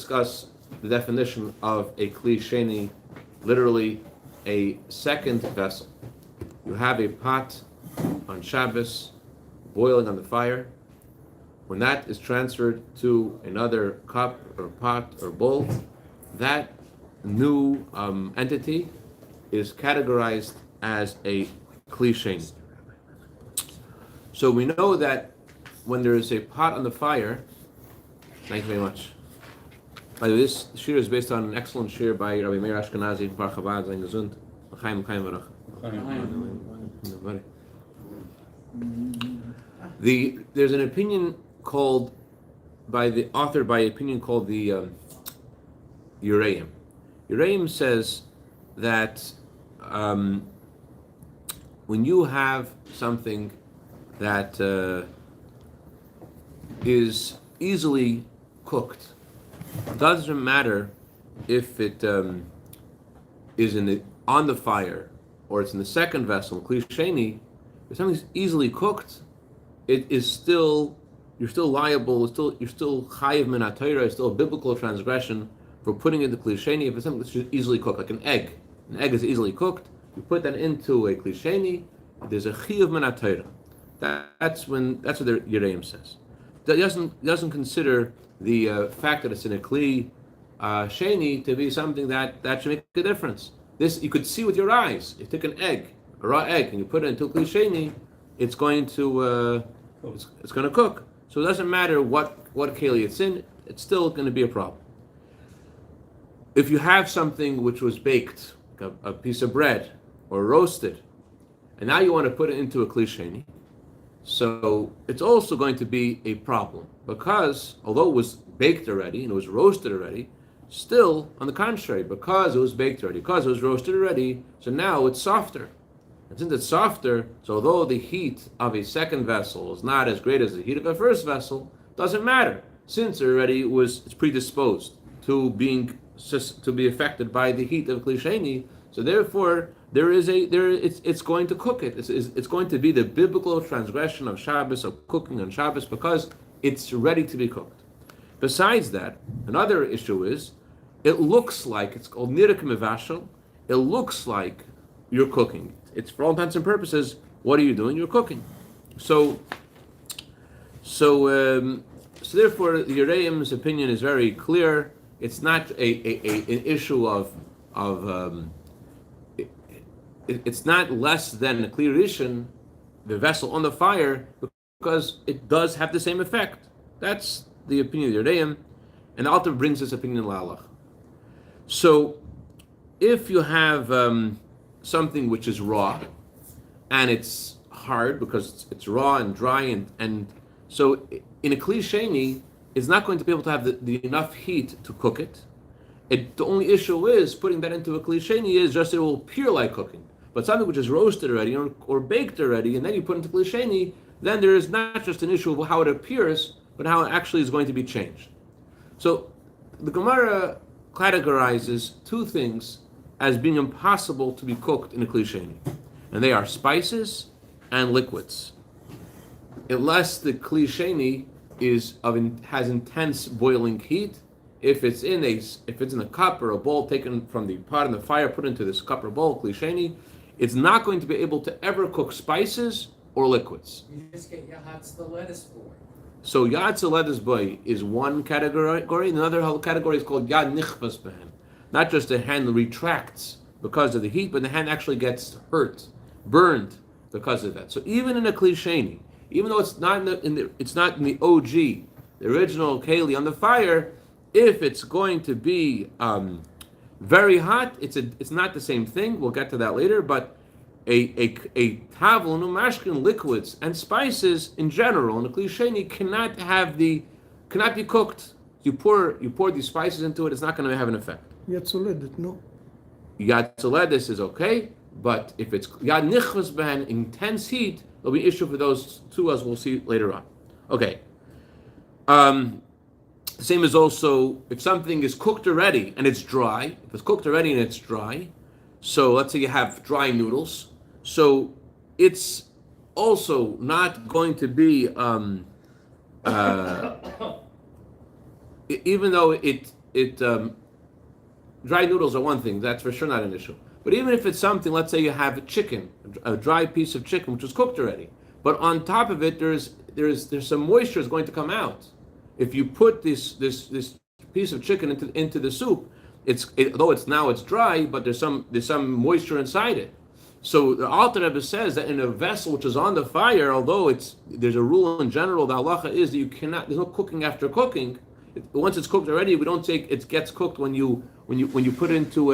discuss the definition of a Kli Sheini, literally a second vessel. You have a pot on Shabbos boiling on the fire. When that is transferred to another cup or pot or bowl, that new entity is categorized as a Kli Sheini. So we know that when there is a pot on the fire, thank you very much. By the way, this shir is based on an excellent shir by Rabbi Meir Ashkenazi, Bar Chabad, Zayin Gesund, L'chaim Barach. There's an opinion called, by the opinion called the Uraim. Uraim says that when you have something that is easily cooked, doesn't matter if it is on the fire or it's in the second vessel, Kli Sheini. If something's easily cooked, you're still liable. You're still chayiv min haTorah. It's still a biblical transgression for putting it into Kli Sheini. If it's something that's just easily cooked, like an egg is easily cooked. You put that into a Kli Sheini. There's a chayiv min haTorah. That's what the Yereim says. That doesn't consider the fact that it's in a Kli Sheini to be something that should make a difference. This you could see with your eyes. You take an egg, a raw egg, and you put it into Kli Sheini, it's going to cook. So it doesn't matter what keli it's in, it's still going to be a problem. If you have something which was baked, like a piece of bread or roasted, and now you want to put it into a Kli Sheini, so it's also going to be a problem, because although it was baked already and it was roasted already, still, on the contrary, because it was baked already, because it was roasted already, so now it's softer. And since it's softer, so although the heat of a second vessel is not as great as the heat of a first vessel, doesn't matter, since it's predisposed to be affected by the heat of Kli Sheini. So therefore, it's going to cook it. It's going to be the biblical transgression of Shabbos, of cooking on Shabbos, because it's ready to be cooked. Besides that, another issue is, it looks like, it's called nirek mevashel, it looks like you're cooking. It's, for all intents and purposes, what are you doing? You're cooking. So therefore, the Yereim's opinion is very clear. It's not an issue of it's not less than a Kli Rishon, the vessel on the fire, because it does have the same effect. That's the opinion of the Yereim, and the Alter brings this opinion in Lalach. So, if you have something which is raw, and it's hard because it's raw and dry, and so in a Kli Sheini, it's not going to be able to have the enough heat to cook it. The only issue is putting that into a Kli Sheini is just it will appear like cooking. But something which is roasted already or baked already, and then you put it into Kli Sheini, then there is not just an issue of how it appears, but how it actually is going to be changed. So the Gemara categorizes two things as being impossible to be cooked in a Kli Sheini, and they are spices and liquids. Unless the Kli Sheini has intense boiling heat, if it's in a cup or a bowl taken from the pot in the fire, put into this cup or bowl, Kli Sheini, it's not going to be able to ever cook spices or liquids. You just get Yatz the lettuce boy. So Yatz the lettuce boy is one category, and another category is called Yad Nichvas Behen. Not just the hand retracts because of the heat, but the hand actually gets hurt, burned because of that. So even in a Kli Sheini, even though it's not in the OG, the original keli on the fire, if it's going to be very hot, it's not the same thing. We'll get to that later. But a tavlin umashkin, liquids and spices in general in a Kli Sheini cannot be cooked. You pour these spices into it, it's not going to have an effect. Yatzoledet, no. Yatzoledet is okay, but if it's Yad Nichvas Behen, intense heat, there'll be issue for those two, as we'll see later on. Okay. The same is also if something is cooked already and it's dry. If it's cooked already and it's dry, so let's say you have dry noodles, so it's also not going to be even though dry noodles are one thing. That's for sure not an issue. But even if it's something, let's say you have a chicken, a dry piece of chicken which was cooked already, but on top of it there's some moisture is going to come out. If you put this piece of chicken into the soup, although it's dry, but there's some moisture inside it. So the Alter Rebbe says that in a vessel which is on the fire, although there's a rule in general, the halacha is that there's no cooking after cooking. Once it's cooked already, we don't take it gets cooked when you put it into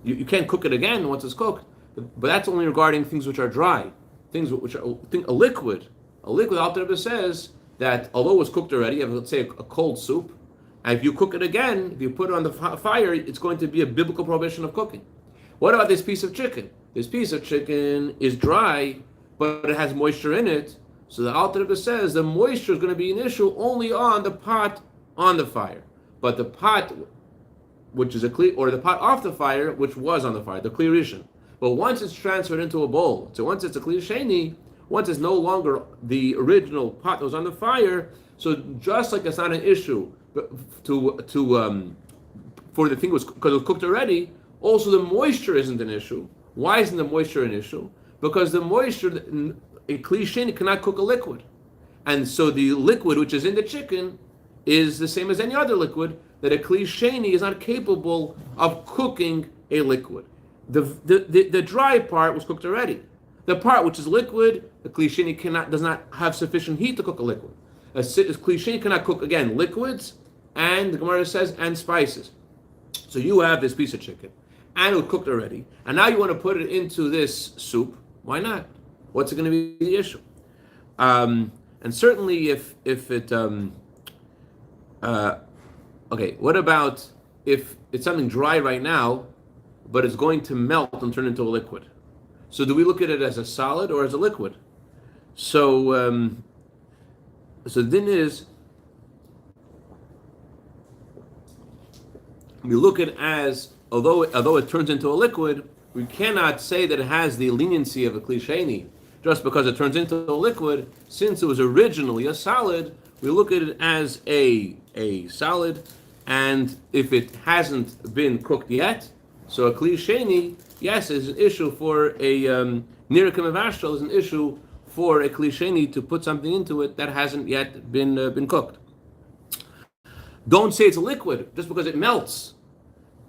you can't cook it again once it's cooked. But that's only regarding things which are dry, things which are a liquid. A liquid, Alter Rebbe says that although it was cooked already, you have, let's say a cold soup, and if you cook it again, if you put it on the fire, it's going to be a biblical prohibition of cooking. What about this piece of chicken? This piece of chicken is dry, but it has moisture in it. So the Alter Rebbe says the moisture is going to be an issue only on the pot on the fire. But the pot, which is the pot off the fire, which was on the fire, the Kli Rishon. But once it's transferred into a bowl, so once it's a Kli Sheini, once it's no longer the original pot that was on the fire, so just like it's not an issue for the thing was because it was cooked already, also the moisture isn't an issue. Why isn't the moisture an issue? Because the moisture, a Kli Sheini cannot cook a liquid. And so the liquid which is in the chicken is the same as any other liquid, that a Kli Sheini is not capable of cooking a liquid. The dry part was cooked already. The part which is liquid, the Kli Sheini does not have sufficient heat to cook a liquid. A Kli Sheini cannot cook, again, liquids, and the Gemara says, and spices. So you have this piece of chicken, and it was cooked already, and now you want to put it into this soup. Why not? What's going to be the issue? And certainly if it okay, what about if it's something dry right now, but it's going to melt and turn into a liquid? So do we look at it as a solid or as a liquid? So so then is we look at it as although it turns into a liquid, we cannot say that it has the leniency of a Kli Sheini just because it turns into a liquid. Since it was originally a solid, we look at it as a solid, and if it hasn't been cooked yet, so a Kli Sheini, yes, is an issue for a Nirakim Avashal is an issue for a Kli Sheini to put something into it that hasn't yet been cooked. Don't say it's a liquid just because it melts.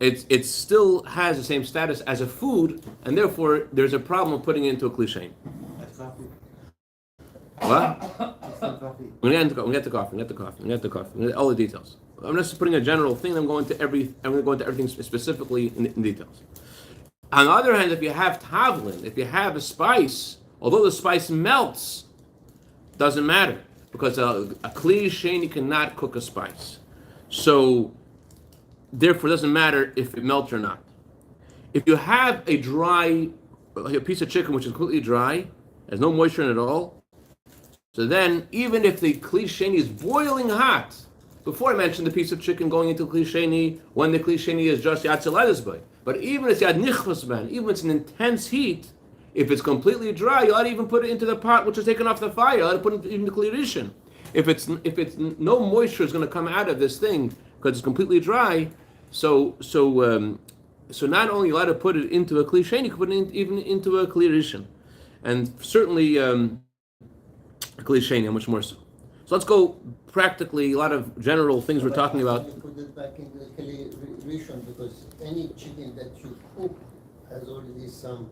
It still has the same status as a food, and therefore there's a problem of putting it into a Kli Sheini. What? We're going to get the coffee. All the details. I'm just putting a general thing. I'm going to go into everything specifically in details. On the other hand, if you have tavlin, if you have a spice, although the spice melts, doesn't matter because a Kli Sheini cannot cook a spice. So therefore, it doesn't matter if it melts or not. If you have a piece of chicken which is completely dry, has no moisture in it at all, so then even if the Kli Sheini is boiling hot, before I mentioned the piece of chicken going into Kli Sheini, when the Kli Sheini is just Yad Tzelaydesbay, but even if it's Yad Nichvasban, even if it's an intense heat, if it's completely dry, you ought to even put it into the pot which is taken off the fire. You ought to put it in the Kli Rishon. If it's no moisture is going to come out of this thing because it's completely dry, so not only allowed to put it into a Kli Sheini, you can put it even into a Kli Rishon, and certainly a Kli Sheini, much more so. So let's go practically a lot of general things we're talking about. You put it back into the Kli Rishon because any chicken that you cook has already some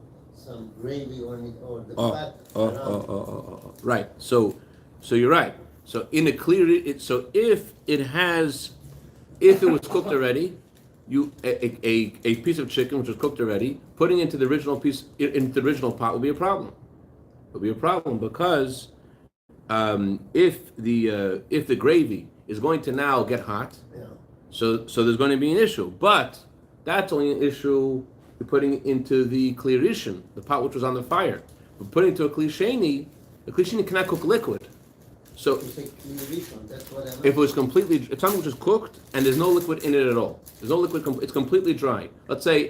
gravy on it or the fat around. Right. So you're right. So in a Kli, so if it was cooked already, a piece of chicken which was cooked already, putting into the original pot would be a problem. It would be a problem because if the gravy is going to now get hot, so there's going to be an issue. But that's only an issue you're putting into the Kli Rishon, the pot which was on the fire. But putting into a Kli Sheini, the Kli Sheini cannot cook liquid. So if it was completely, if something which is cooked and there's no liquid in it at all, there's no liquid, it's completely dry. Let's say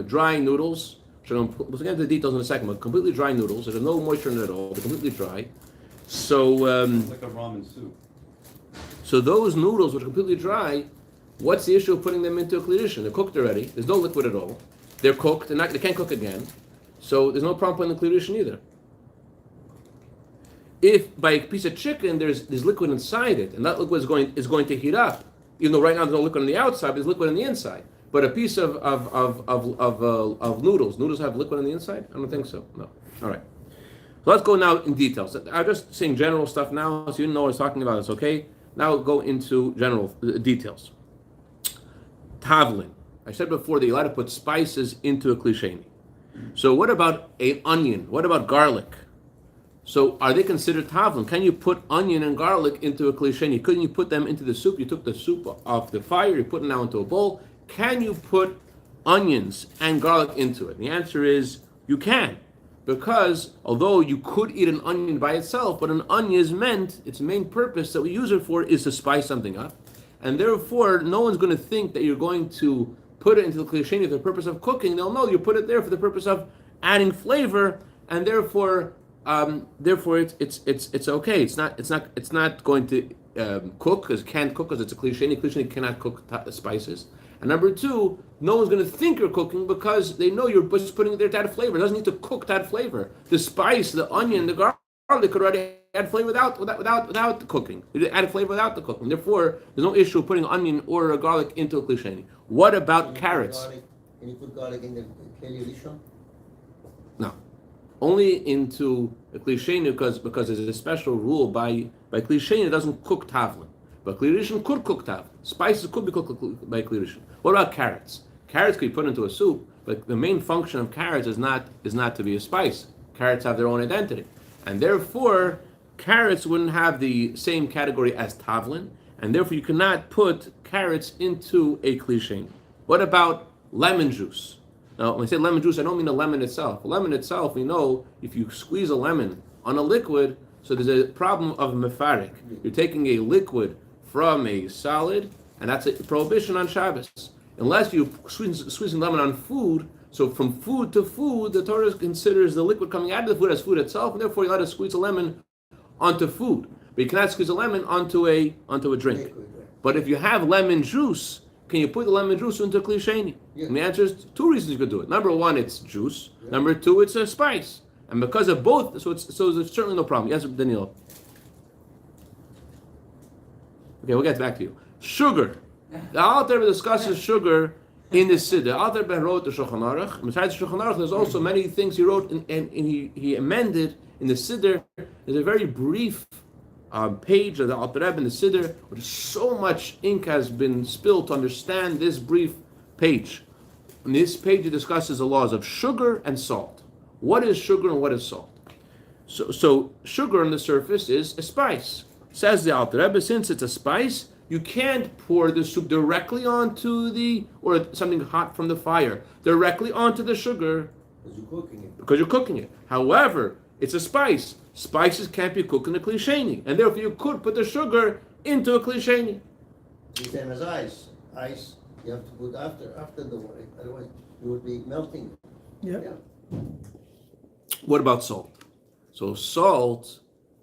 dry noodles. We'll get into the details in a second, but completely dry noodles. There's no moisture in it at all. They're completely dry. So like a ramen soup. So those noodles, which are completely dry, what's the issue of putting them into a Kli Rishon? They're cooked already. There's no liquid at all. They're cooked. They can't cook again. So there's no problem putting the Kli Rishon either. If by a piece of chicken there's liquid inside it, and that liquid is going to heat up, even though right now there's no liquid on the outside, but there's liquid on the inside. But a piece of noodles have liquid on the inside? I don't think so. No. All right. So let's go now in details. I'm just saying general stuff now, so you know what I was talking about. It's okay. Now go into general details. Tavlin. I said before that you're allowed to put spices into a Kli Sheini. So what about an onion? What about garlic? So are they considered tavlin? Can you put onion and garlic into a Kli Sheini? Couldn't you put them into the soup? You took the soup off the fire, you put it now into a bowl. Can you put onions and garlic into it? The answer is you can. Because although you could eat an onion by itself, but an onion is meant, its main purpose that we use it for is to spice something up. And therefore, no one's going to think that you're going to put it into the Kli Sheini for the purpose of cooking. They'll know you put it there for the purpose of adding flavor, and therefore it's okay. It's not going to cook, because it can't cook, because it's a Kli Sheini. Kli Sheini cannot cook spices. And number two, no one's going to think you're cooking because they know you're just putting it there to add flavor. It doesn't need to cook to add flavor. The spice, the onion, the garlic could already add flavor without the cooking. It added flavor without the cooking. Therefore, there's no issue of putting onion or garlic into a Kli Sheini. What about carrots? Can you put garlic in the Kli Rishon? No. Only into a Kli Sheini because there's a special rule by Kli Sheini, it doesn't cook tavlin. But Kli Rishon could cook tavlin. Spices could be cooked by Kli Rishon. What about carrots? Carrots could be put into a soup, but the main function of carrots is not to be a spice. Carrots have their own identity. And therefore, carrots wouldn't have the same category as tavlin, and therefore you cannot put carrots into a Kli Sheini. What about lemon juice? Now, when I say lemon juice, I don't mean the lemon itself. The lemon itself, we know, if you squeeze a lemon on a liquid, so there's a problem of mefarik. You're taking a liquid from a solid, and that's a prohibition on Shabbos. Unless you squeezing lemon on food, so from food to food, the Torah considers the liquid coming out of the food as food itself, and therefore you're allowed to squeeze a lemon onto food. But you cannot squeeze a lemon onto a drink. But if you have lemon juice, can you put the lemon juice into a Kli Sheini? Yeah. And the answer is two reasons you could do it. Number one, it's juice. Yeah. Number two, it's a spice. And because of both, so there's certainly no problem. Yes, Daniel. Okay, we'll get back to you. Sugar. The Alter Rebbe discusses sugar in the Siddur. The Alter Rebbe wrote the Shulchan Aruch. Besides the Shulchan Aruch, there's also many things he wrote and he amended in the Siddur. There's a very brief page of the Alter Rebbe in the Siddur, where so much ink has been spilled to understand this brief page. In this page, he discusses the laws of sugar and salt. What is sugar and what is salt? So sugar on the surface is a spice. Says the Alter Rebbe, since it's a spice, you can't pour the soup directly onto or something hot from the fire, directly onto the sugar. Because you're cooking it. However, it's a spice. Spices can't be cooked in a Kli Sheini, and therefore you could put the sugar into a Kli Sheini. The same as ice. Ice you have to put after the water, otherwise it would be melting. Yeah. What about salt? So salt,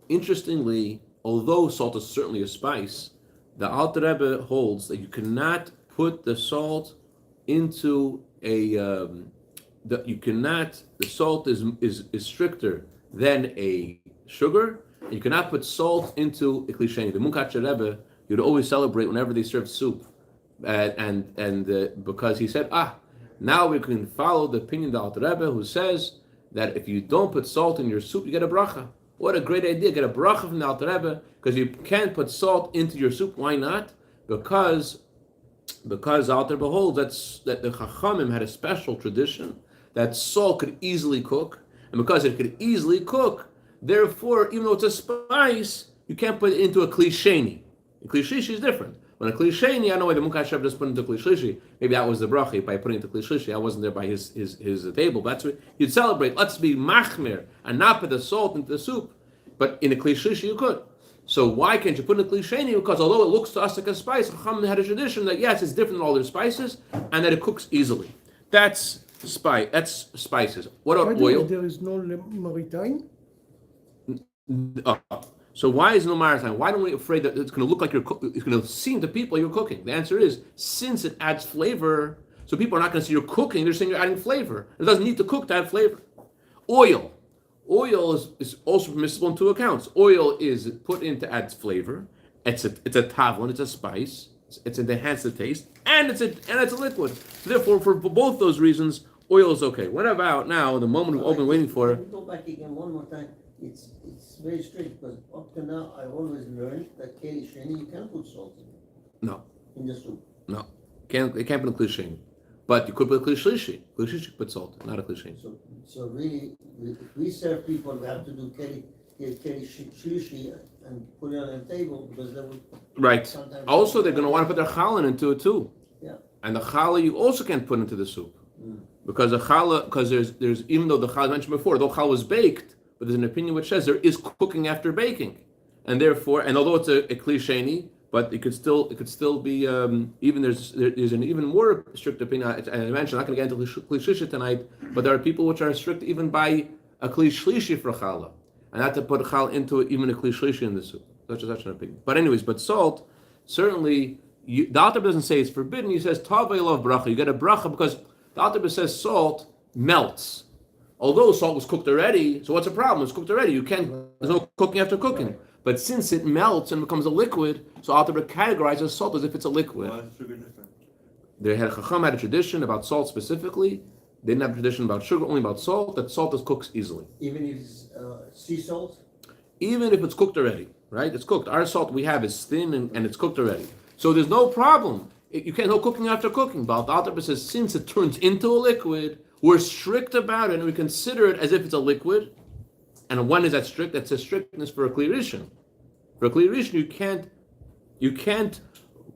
interestingly, although salt is certainly a spice, the Alter Rebbe holds that you cannot put the salt into the salt is stricter than a sugar. You cannot put salt into a Kli Sheini. The Munkach Rebbe, you'd always celebrate whenever they served soup, because he said, now we can follow the opinion of the Alter Rebbe, who says that if you don't put salt in your soup, you get a bracha. What a great idea! Get a bracha from the Alter Rebbe, because you can't put salt into your soup. Why not? Because Alter Rebbe holds that the Chachamim had a special tradition that salt could easily cook, and because it could easily cook, therefore, even though it's a spice, you can't put it into a Kli Sheini. A Kli Sheini is different. When a Kli Sheini, I don't know why the Cashapp just put into Kli Sheini. Maybe that was the bracha by putting it into Kli Sheini. I wasn't there by his table. But that's what you'd celebrate. Let's be machmir and not put the salt into the soup. But in a Kli Sheini you could. So why can't you put in a Kli Sheini? Because although it looks to us like a spice, Chachamim had a tradition that yes, it's different than all their spices, and that it cooks easily. That's spices. What about oil? There is no maritime. So why is no maritime? Why don't we afraid that it's going to look like it's going to seem to people you're cooking? The answer is since it adds flavor, so people are not going to see you're cooking. They're saying you're adding flavor. It doesn't need to cook to add flavor. Oil is also permissible in two accounts. Oil is put in to add flavor. It's a tavlin. It's a spice. It's to enhance the taste, and it's a liquid. Therefore, for both those reasons, oil is okay. What about now? The moment we've all been waiting for. Can we go back again one more time? It's very strict because up to now I always learned that Kli Sheini you can't put salt in it. No. In the soup. No. It can't put a Kli Sheini. But you could put a Kli Shlishi. Kli Shlishi put salt, not a Kli Sheini. So really, if we serve people, we have to do Kli Shlishi and put it on the table because they would. Right. Also, they're going to want to put their challah into it too. Yeah. And the challah you also can't put into the soup. Because there's even though the challah mentioned before, though challah was baked, but there's an opinion which says there is cooking after baking, and therefore, and although it's a Kli Sheini, but it could still be even there's an even more strict opinion. I mentioned I'm not going to get into Kli Shlishi tonight, but there are people which are strict even by a Kli Shlishi for challah, and not to put a challah into it, even a Kli Shlishi in the soup. Such an opinion. But anyways, salt certainly the Alter doesn't say it's forbidden. He says Tavei love bracha. You get a bracha because the Alter says salt melts. Although salt was cooked already, so what's the problem? It's cooked already. There's no cooking after cooking. Right. But since it melts and becomes a liquid, so Alter categorizes salt as if it's a liquid. Why is sugar different? The Chacham had a tradition about salt specifically. They didn't have a tradition about sugar, only about salt. That salt is cooks easily. Even if it's sea salt. Even if it's cooked already, right? It's cooked. Our salt we have is thin and it's cooked already. So there's no problem. You can't no cooking after cooking. But the Alter says since it turns into a liquid, we're strict about it and we consider it as if it's a liquid. And when is that strict? That's a strictness for a Kli Rishon. For a Kli Rishon, you can't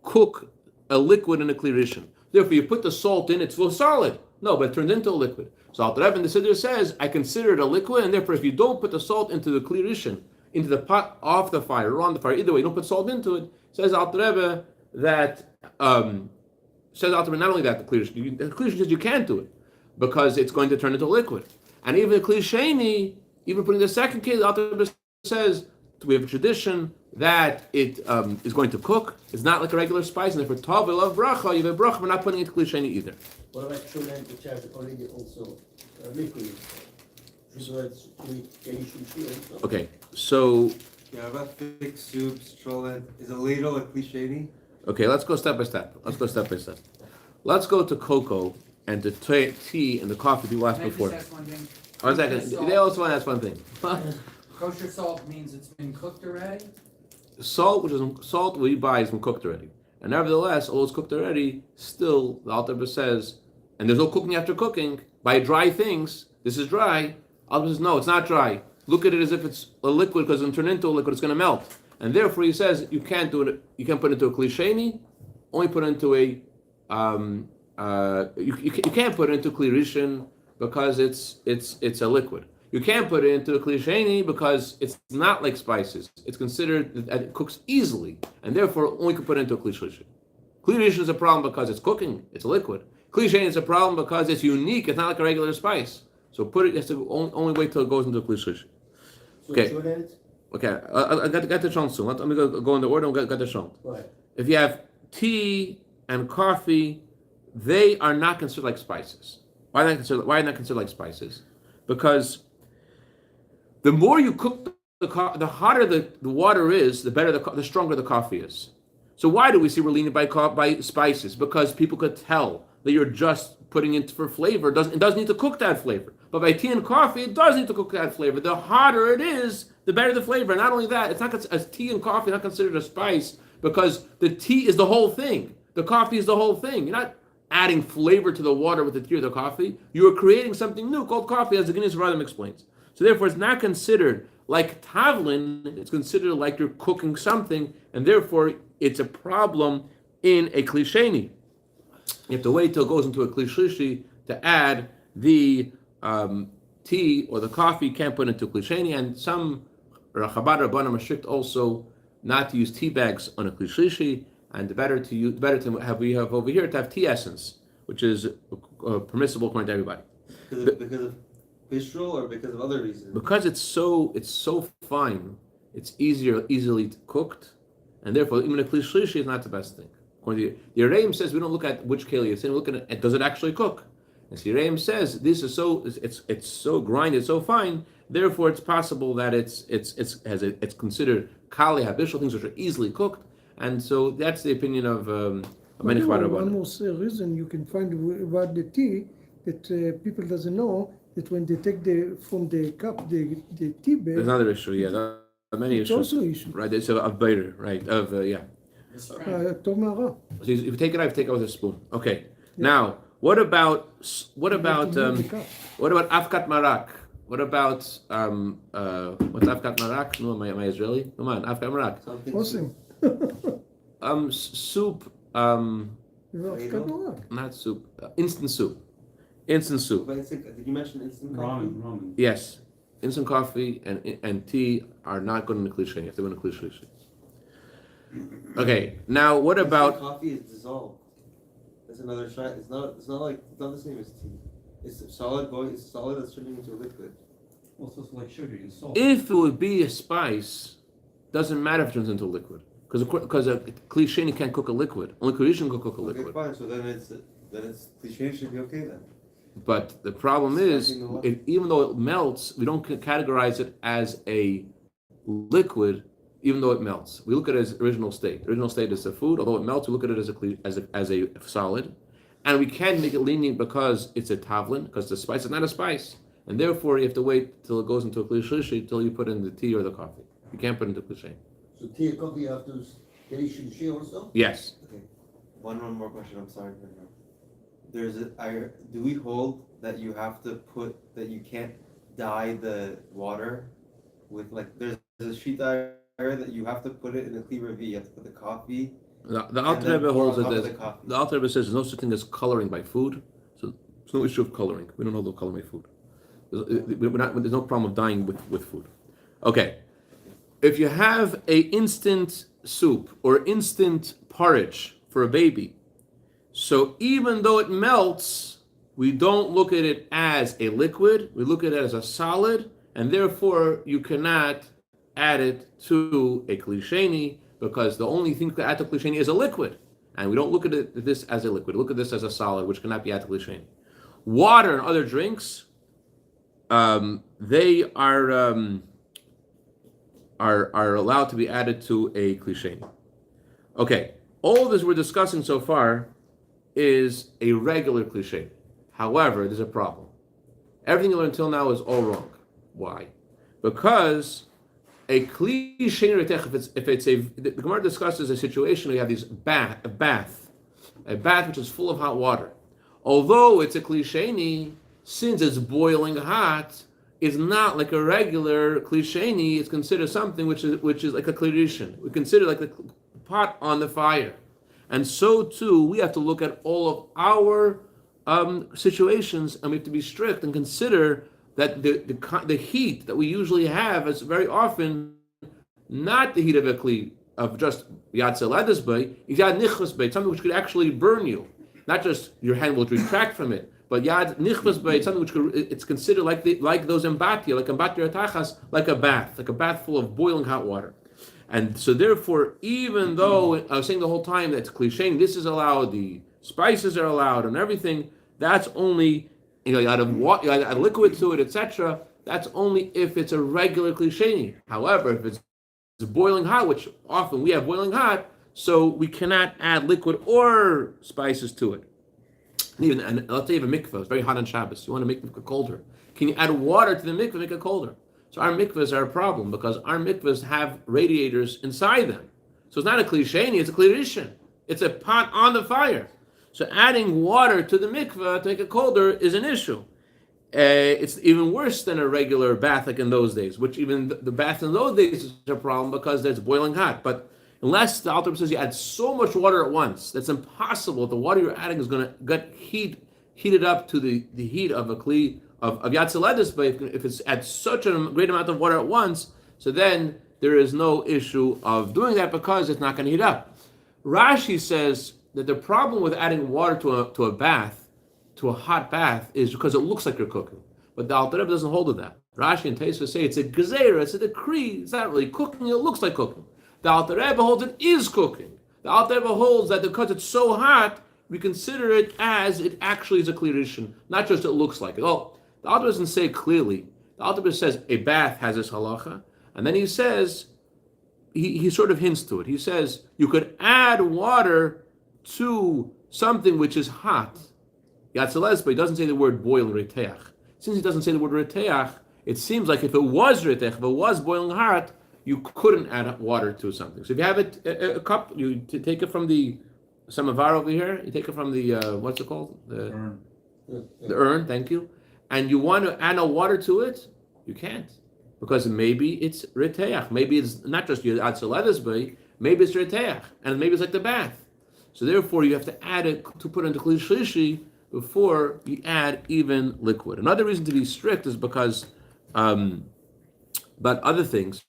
cook a liquid in a Kli Rishon. Therefore, you put the salt in, it's still solid. No, but it turns into a liquid. So Alter Rebbe in the Siddur says, I consider it a liquid, and therefore, if you don't put the salt into the Kli Rishon, into the pot off the fire or on the fire, either way, you don't put salt into it. Says Alter Rebbe that not only that the Kli Rishon says you can't do it because it's going to turn into a liquid, and even the Kli Sheini, even putting the second case, Alter Rebbe says we have a tradition that it is going to cook. It's not like a regular spice, and therefore Tov love bracha. You have a bracha, we're not putting it into Kli Sheini either. What about shalom, which has already also liquid? Okay, so Yeah, about thick soups, shalom. Is a ladle a Kli Sheini? okay, let's go step by step. Let's go to cocoa and to tea and the coffee people asked before. One second. They also want to ask one thing. Kosher salt means it's been cooked already? Salt we buy has been cooked already. And nevertheless, all it's cooked already, still, the Alter Rebbe says, and there's no cooking after cooking, by dry things, this is dry. Alter Rebbe says, no, it's not dry. Look at it as if it's a liquid, because when it turns into a liquid, it's going to melt. And therefore, he says, you can't do it, you can't put it into a Kli Sheini, only put it into a, you can't put it into Kli Rishon, because it's a liquid. You can't put it into a Kli Sheini because it's not like spices. It's considered that it cooks easily, and therefore only can put it into a Kli Shlishi. Kli Rishon is a problem because it's cooking, it's a liquid. Kli Sheini is a problem because it's unique, it's not like a regular spice. So put it, you have to only wait till it goes into a Kli Shlishi. Okay, I got the shont soon. Let me go in the order and get the shont. If you have tea and coffee, they are not considered like spices. Why are they not considered like spices? Because the more you cook the hotter the water is, the better the stronger the coffee is. So why do we see we're leaning by spices? Because people could tell that you're just putting it for flavor. It doesn't need to cook that flavor. But by tea and coffee, it does need to cook that flavor. The hotter it is, the better the flavor. And not only that, it's not as tea and coffee not considered a spice because the tea is the whole thing. The coffee is the whole thing. You're not adding flavor to the water with the tea or the coffee. You are creating something new called coffee, as the Guinness Radam explains. So therefore, it's not considered like tavlin. It's considered like you're cooking something, and therefore, it's a problem in a Kli Sheini. You have to wait till it goes into a Kli Shlishi to add the tea or the coffee. You can't put it into a Kli Sheini, and some Chabad Rabbanim are strict also not to use tea bags on a Kli Shlishi, and better to have over here to have tea essence, which is permissible according to everybody. Because of visual or because of other reasons? Because it's so fine, it's easily cooked, and therefore even a Kli Shlishi is not the best thing. According to the Yereim says we don't look at which keli it's in, we look at it, does it actually cook? And the Yereim says this is it's so grinded, so fine, therefore it's possible that it's considered kali habishal, things which are easily cooked, and so that's the opinion of many Chabad One more reason you can find about the tea that people doesn't know that when they take from the cup the tea bag. There's another issue, yeah. There are many It's issues. also issue. Right, it's of baiter, right? Yeah. Tomara. So if you take it out, you take it with a spoon. Okay. Now, what about afkat marak? What about what's afkat marak? No, my Israeli. Come on, afkat marak. Awesome. Soup. Not soup. Instant soup. Instant soup. But did you mention instant coffee? Ramen. Yes. Instant coffee and tea are not good in the Kli Sheini. If they go in the Kli Sheini. Okay. Now, what about? Instant coffee is dissolved. That's another shot. It's not the same as tea. It's solid that's turning into a liquid. Well, so it's like sugar and salt. If it would be a spice, doesn't matter if it turns into a liquid, because a Kli Sheini can't cook a liquid. Only Kli Sheini can cook a liquid. Okay, fine. So then it's Kli Sheini should be okay then. But the problem is, even though it melts, we don't categorize it as a liquid, even though it melts. We look at it as original state. Original state is a food. Although it melts, we look at it as a solid, and we can make it lenient because it's a tavlin, because the spice is not a spice, and therefore you have to wait till it goes into a Kli Shlishi till you put in the tea or the coffee. You can't put it into Kli Sheini. So tea and coffee you have to Kli Sheini also? Yes. Okay. One more question. I'm sorry. Do we hold that you have to that you can't dye the water with there's a sheet dyer that you have to put it in a Kli Revi, you have to put the coffee. The Alter Rebbe holds that the Alter Rebbe says there's no such thing as coloring by food, so there's no issue of coloring. We don't hold no coloring by food. There's no problem of dyeing with food. Okay, if you have a instant soup or instant porridge for a baby, so even though it melts, we don't look at it as a liquid, we look at it as a solid, and therefore you cannot add it to a Kli Sheini, because the only thing to add to Kli Sheini is a liquid. And we don't look at this as a liquid, we look at this as a solid, which cannot be added to Kli Sheini. Water and other drinks, they are allowed to be added to a Kli Sheini. Okay, all this we're discussing so far is a regular Kli Sheini. However, there's a problem. Everything you learned until now is all wrong. Why? Because a Kli Sheini, the Gemara discusses a situation where you have a bath which is full of hot water. Although it's a Kli Sheini, since it's boiling hot, it's not like a regular Kli Sheini. It's considered something which is like a Kli Rishon. We consider like the pot on the fire. And so too, we have to look at all of our situations, and we have to be strict and consider that the heat that we usually have is very often not the heat of a kli of just yad zeladis bay, it's yad nichvas bay, something which could actually burn you. Not just your hand will retract from it, but yad nichvas bay, something which it's considered like those embatia, like embatia tachas, like a bath full of boiling hot water. And so therefore, even though I was saying the whole time that it's Kli Sheini, this is allowed, the spices are allowed, and everything, that's only, you add water, you add liquid to it, etc. That's only if it's a regular Kli Sheini. However, if it's boiling hot, which often we have boiling hot, so we cannot add liquid or spices to it. And let's say you have a mikveh, it's very hot on Shabbos, you want to make the mikveh colder. Can you add water to the mikveh, make it colder? So our mikvahs are a problem because our mikvahs have radiators inside them. So it's not a Kli Sheini, it's a Kli Rishon. It's a pot on the fire. So adding water to the mikvah to make it colder is an issue. It's even worse than a regular bath like in those days, which even the bath in those days is a problem because it's boiling hot. But unless the Alter says you add so much water at once, that's impossible. The water you're adding is going to get heated up to the heat of a Kli of Yad Zeladis, but if it's at such a great amount of water at once, so then there is no issue of doing that because it's not going to heat up. Rashi says that the problem with adding water to a hot bath, is because it looks like you're cooking. But the Alter Rebbe doesn't hold to that. Rashi and Tosfos say it's a gezeira, it's a decree. It's not really cooking. It looks like cooking. The Alter Rebbe holds it is cooking. The Alter Rebbe holds that because it's so hot, we consider it as it actually is a Kli Rishon, not just it looks like it. Oh, the Alter doesn't say clearly. The Alter Rebbe says a bath has this halacha, and then he says, he sort of hints to it. He says you could add water to something which is hot. Yatzeles, but he doesn't say the word boil reteach. Since he doesn't say the word reteach, it seems like if it was reteach, if it was boiling hot, you couldn't add water to something. So if you have a cup, you take it from the samovar over here, you take it from the, what's it called? The urn, thank you. And you want to add no water to it, you can't. Because maybe it's reteach. Maybe it's not just you add saladasbay, maybe it's reteach. And maybe it's like the bath. So therefore you have to add it to put into Kli Shlishi before you add even liquid. Another reason to be strict is because, but other things,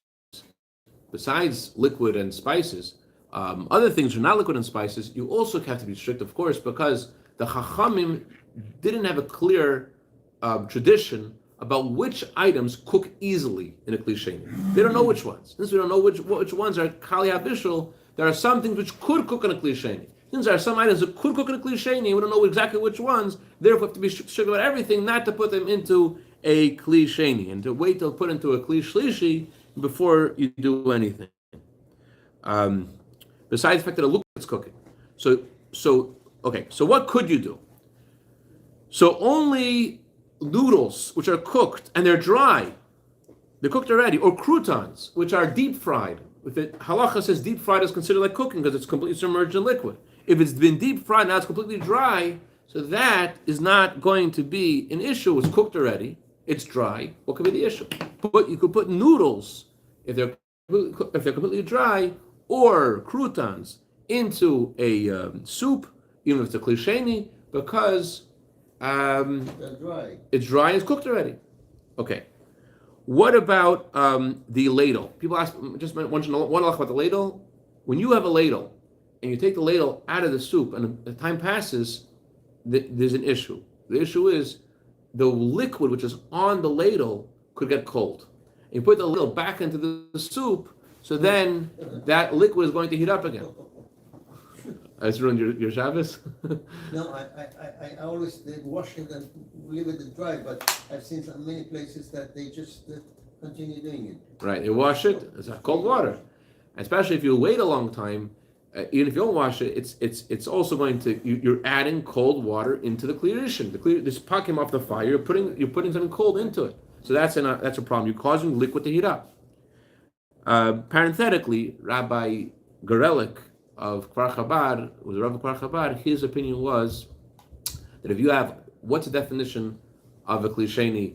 besides liquid and spices, other things are not liquid and spices, you also have to be strict, of course, because the Chachamim didn't have a clear tradition about which items cook easily in a Kli Sheini. They don't know which ones. Since we don't know which ones are Kali HaBishul, there are some things which could cook in a Kli Sheini. Since there are some items that could cook in a Kli Sheini, we don't know exactly which ones, therefore we have to be strict about everything, not to put them into a Kli Sheini, and to wait till put into a Kli Shlishi before you do anything. Besides the fact that it looks like it's cooking. So what could you do? So only noodles which are cooked and they're dry, they're cooked already, or croutons which are deep fried. If it halacha says deep fried is considered like cooking because it's completely submerged in liquid. If it's been deep fried now it's completely dry, so that is not going to be an issue. It's cooked already, it's dry. What could be the issue? But you could put noodles if they're completely dry, or croutons into a soup, even if it's a Kli Sheini, because dry. It's dry and it's cooked already. Okay. What about the ladle? People ask, just want to know one halacha about the ladle. When you have a ladle and you take the ladle out of the soup and the time passes, there's an issue. The issue is the liquid which is on the ladle could get cold. And you put the ladle back into the soup, so then that liquid is going to heat up again. It's ruined your Shabbos? No, I always wash it and leave it dry, but I've seen many places that they just continue doing it. Right, you wash it, it's cold water. Especially if you wait a long time, even if you don't wash it, it's also going to, you're adding cold water into the Kli Rishon. This pot came off the fire, you're putting something cold into it. So that's a problem. You're causing liquid to heat up. Parenthetically, Rabbi Gorelik of Kfar Chabad, was a Rabbi of Kfar Chabad, his opinion was that if you have, what's the definition of a Kli Sheini?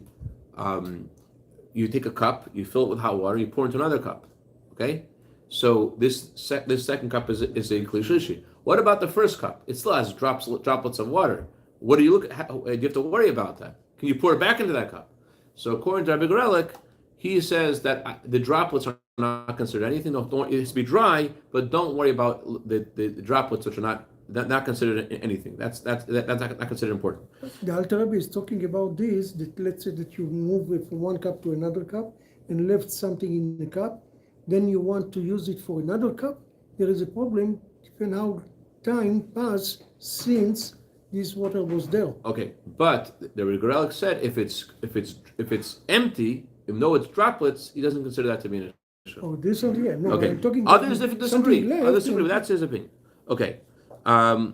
You take a cup, you fill it with hot water, you pour into another cup. Okay? So this second cup is a Kli Shlishi. What about the first cup? It still has droplets of water. What do you have to worry about that? Can you pour it back into that cup? So according to Rabbi Gorelik, he says that the droplets are not considered anything. It has to be dry, but don't worry about the droplets, which are not considered anything. That's not considered important. The Alter Rebbe is talking about this, that let's say that you move it from one cup to another cup and left something in the cup, then you want to use it for another cup. There is a problem depending how time passed since this water was there. Okay, but the Gorelik said if it's empty, even though it's droplets, he doesn't consider that to be an issue. Oh, this one, yeah. No, Okay. I'm talking Others about disagree. something Others left disagree. and- That's his opinion. Okay.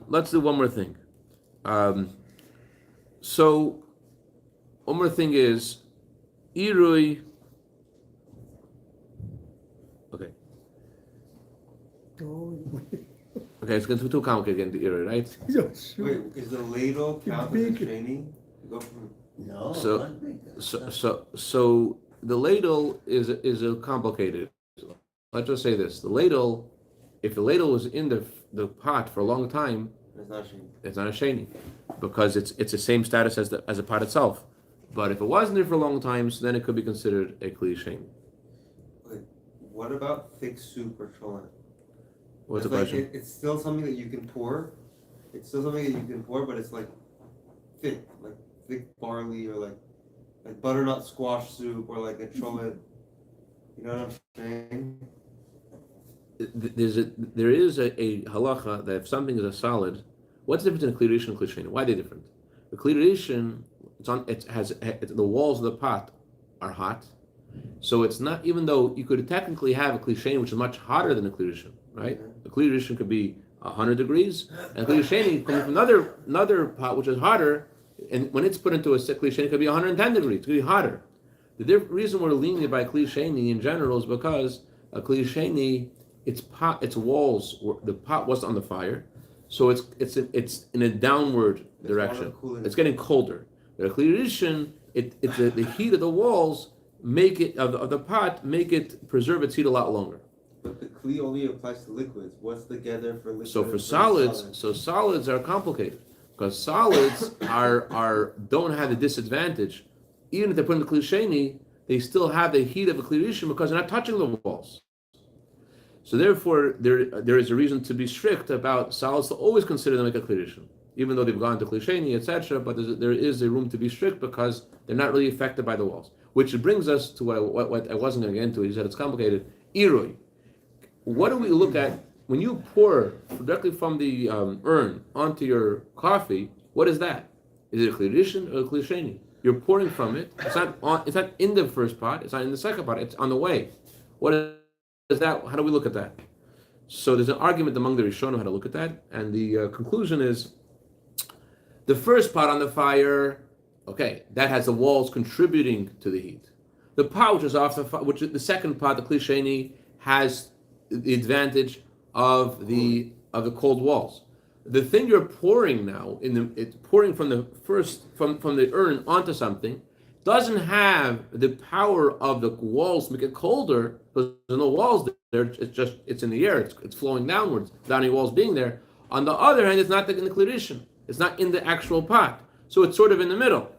Let's do one more thing. So one more thing is Irui. Okay. Oh, Okay, it's going to be too complicated getting to Irui, right? yeah, sure. Wait, is the ladle count as a Big. Sheini? Go from No, So- not big. So the ladle is a complicated. Let's just say this: the ladle, if the ladle was in the pot for a long time, it's not Sheini. it's not a sheni, because it's the same status as the pot itself. But if it wasn't there for a long time, so then it could be considered a kli sheni. Wait, what about thick soup or cholent? What's the It's like, question? it's still something that you can pour. It's still something that you can pour, but it's like thick barley or like like butternut squash soup or like a cholent. You know what I'm saying? There is a halacha that if something is a solid, what's the difference in Kli Rishon and Kli Sheini? Why are they different? The Kli Rishon, the walls of the pot are hot, so it's not, even though you could technically have a Kli Sheini which is much hotter than a Kli Rishon, right? The Kli Rishon could be 100 degrees, and Kli Sheini comes from another pot which is hotter, and when it's put into a Kli Sheini, it could be 110 degrees. It could be hotter. The reason we're lenient by Kli Sheini in general is because a Kli Sheini, its walls, the pot was on the fire, so it's in a downward direction. It's getting colder. The Kli Rishon, the heat of the walls make it of the pot preserve its heat a lot longer. But the Kli only applies to liquids. What's the gather for liquids? So for solids are complicated because solids don't have the disadvantage. Even if they put in the Kli Sheini, they still have the heat of a Kli Rishon because they're not touching the walls. So therefore, there is a reason to be strict about solids, to always consider them like a Kli Rishon, even though they've gone to Kli Sheini, etc. But there is a room to be strict because they're not really affected by the walls. Which brings us to what I wasn't going to get into. You said it's complicated. Irui. What do we look at when you pour directly from the urn onto your coffee? What is that? Is it a Kli Rishon or a Kli Sheini? You're pouring from it. It's not in the first pot. It's not in the second pot. It's on the way. What is that? How do we look at that? So there's an argument among the Rishonim how to look at that, and the conclusion is the first pot on the fire. Okay, that has the walls contributing to the heat. The pot which is off the fire, which is the second pot, the Kli Sheini, has the advantage of the cold walls. The thing you're pouring now it's pouring from the urn onto something doesn't have the power of the walls to make it colder because there's no walls there. It's in the air. It's flowing downwards without any walls being there. On the other hand, it's not in the Kli Rishon. It's not in the actual pot, so it's sort of in the middle.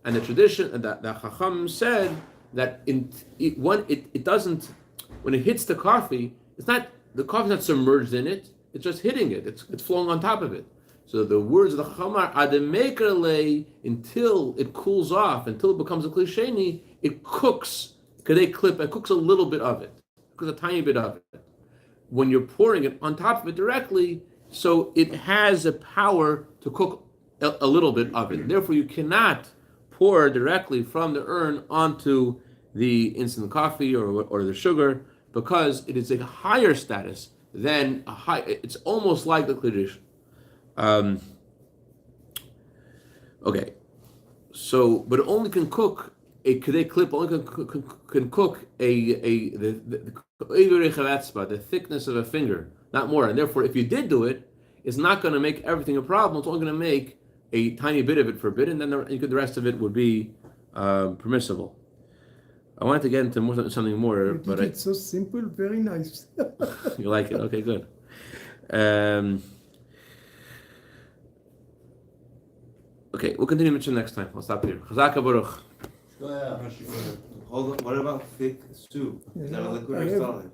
And the tradition that the Chacham said that it doesn't, when it hits the coffee, the coffee's not submerged in it. It's just hitting it. It's flowing on top of it. So the words of the Chacham are ademekerle, until it cools off, until it becomes a Kli Sheini, it cooks. It cooks a little bit of it, cooks a tiny bit of it. When you're pouring it on top of it directly, so it has a power to cook a little bit of it. Therefore, you cannot pour directly from the urn onto the instant coffee or the sugar because it is a higher status than it's almost like the Kli Rishon. Okay, so but it only can cook a kedei clip. Only can cook the thickness of a finger, not more. And therefore, if you did do it, it's not going to make everything a problem. It's only going to make a tiny bit of it forbidden, and then the rest of it would be permissible. I wanted to get into something more, but it's so simple, very nice. You like it? Okay, good. Okay, we'll continue mention next time. I'll stop here. Chazak Baruch. Yeah. Hold on. What about thick soup? Is that a liquid or solid?